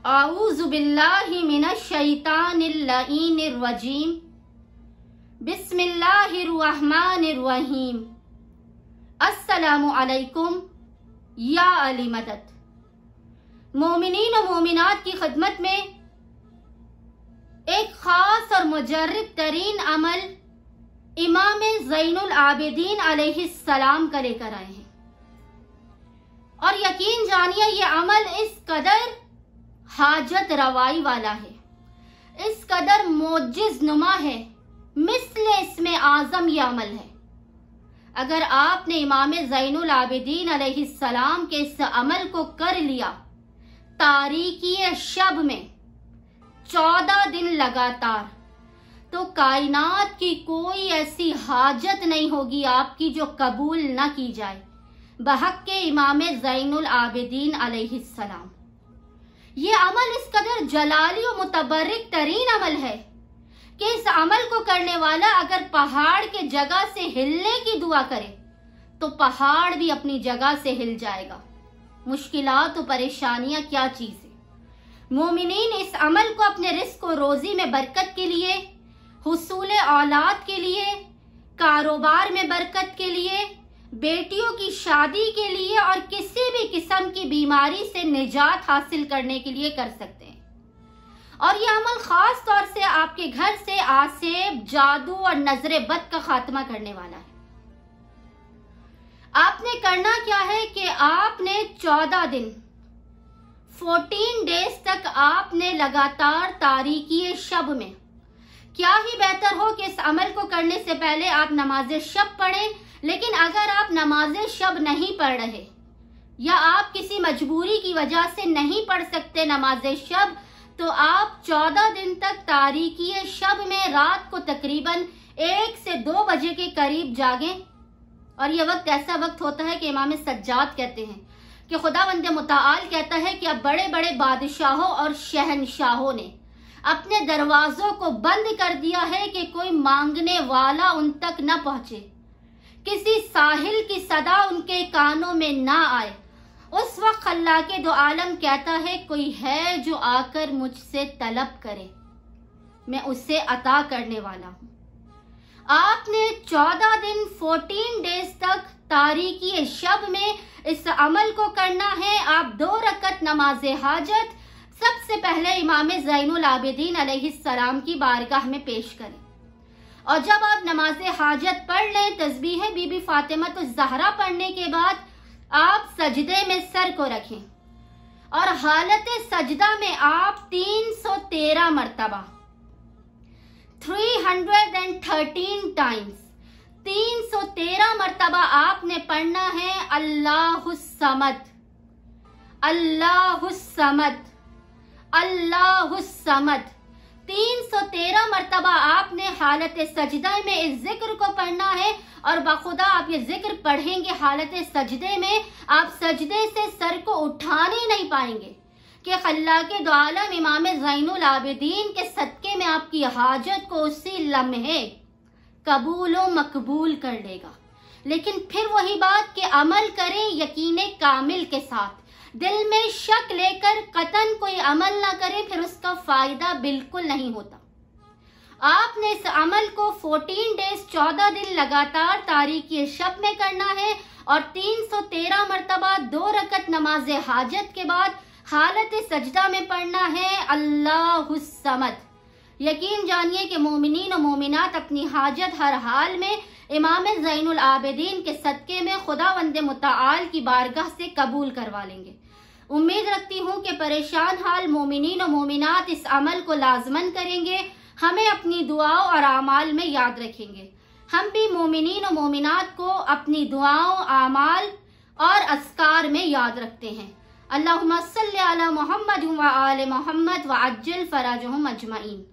आऊज़ु बिल्लाहि मिनश शैतानिर लईनिर रजीम। बिस्मिल्लाहिर रहमानिर रहीम। अस्सलामु अलैकुम या अली मदद। मोमिनीन और मोमिनात की खिदमत में एक खास और मुजर्रिब तरीन अमल इमाम ज़ैनुल आबिदीन अलैहिस्सलाम का लेकर आए हैं और यकीन जानिए ये अमल इस कदर हाजत रवाई वाला है, इस कदर मोजिज नुमा है, मिस्ले इसमें आजम ये अमल है। अगर आपने इमाम ज़ैनुल आबिदीन अलैहिस्सलाम के इस अमल को कर लिया तारीकी शब में 14 दिन लगातार, तो कायनात की कोई ऐसी हाजत नहीं होगी आपकी जो कबूल न की जाए बहक के इमाम ज़ैनुल आबिदीन अलैहिस्सलाम। ये अमल इस कदर जलाली और मुतबर्रिक तरीन अमल है कि इस अमल को करने वाला अगर पहाड़ के जगह से हिलने की दुआ करे तो पहाड़ भी अपनी जगह से हिल जाएगा। मुश्किलात और परेशानियां क्या चीज है। मोमिनीन इस अमल को अपने रिस्क और रोजी में बरकत के लिए, हुसूल औलाद के लिए, कारोबार में बरकत के लिए, बेटियों की शादी के लिए और किसी भी किस्म की बीमारी से निजात हासिल करने के लिए कर सकते हैं। और यह अमल खास तौर से आपके घर से आसेब, जादू और नजरे बद का खात्मा करने वाला है। आपने करना क्या है कि आपने 14 दिन 14 डेज तक आपने लगातार तारीकी शब में, क्या ही बेहतर हो कि इस अमल को करने से पहले आप नमाज शब पढ़ें। लेकिन अगर आप नमाज शब नहीं पढ़ रहे या आप किसी मजबूरी की वजह से नहीं पढ़ सकते नमाज शब, तो आप 14 दिन तक तारीकी शब में रात को तकरीबन 1 से 2 बजे के करीब जागें। और यह वक्त ऐसा वक्त होता है कि इमाम सज्जाद कहते हैं कि खुदावंद मुताल कहता है कि अब बड़े बड़े बादशाहों और शहनशाहों ने अपने दरवाजों को बंद कर दिया है कि कोई मांगने वाला उन तक न पहुंचे, किसी साहिल की सदा उनके कानों में ना आए। उस वक्त अल्लाह के दो आलम कहता है कोई है जो आकर मुझसे तलब करे, मैं उसे अता करने वाला हूं। आपने 14 दिन 14 डेज तक तारीकी शब में इस अमल को करना है। आप 2 रकत नमाज हाजत सबसे पहले इमाम ज़ैनुल आबिदीन अलैहिस्सलाम की बारगाह में पेश करें और जब आप नमाज हाजत पढ़ लें, तस्बीह बीबी फातिमा तो ज़हरा पढ़ने के बाद आप सजदे में सर को रखें और हालत सजदा में आप 313 मरतबा 313 टाइम्स 313 मरतबा आपने पढ़ना है अल्लाहुस समद, अल्लाहुस समद, अल्लाहुस समद। 313 मरतबा आपने हालत सजदा में इस जिक्र को पढ़ना है और बाखुदा आप ये जिक्र पढ़ेंगे हालत सजदे में, आप सजदे से सर को उठाने नहीं पाएंगे कि अल्लाह के दो आलम इमाम ज़ैनुल आबिदीन के सदके में आपकी हाजत को उसी लम्हे कबूल व मकबूल कर लेगा। लेकिन फिर वही बात कि अमल करें यकीन कामिल के साथ, दिल में शक लेकर कतन कोई अमल ना करें, फिर उसका फायदा बिल्कुल नहीं होता। आपने इस अमल को 14 डेज 14 दिन लगातार तारीकी शब में करना है और 313 मरतबा 2 रकत नमाज हाजत के बाद हालत सजदा में पढ़ना है अल्लाहुस समद। यकीन जानिए कि मोमिनीन और मोमिनात अपनी हाजत हर हाल में इमाम ज़ैनुल आबिदीन के सदके में खुदावंद मुताल की बारगाह से कबूल करवा लेंगे। उम्मीद रखती हूँ कि परेशान हाल मोमिनीन और मोमिनात इस अमल को लाजमन करेंगे, हमें अपनी दुआओं और आमाल में याद रखेंगे। हम भी मोमिनीन और मोमिनात को अपनी दुआओं, आमाल और अस्कार में याद रखते हैं। अल्लाहुम्मा सल्ली अला मुहम्मद व आले मुहम्मद व अज्जिल फराजहुम अजमईन।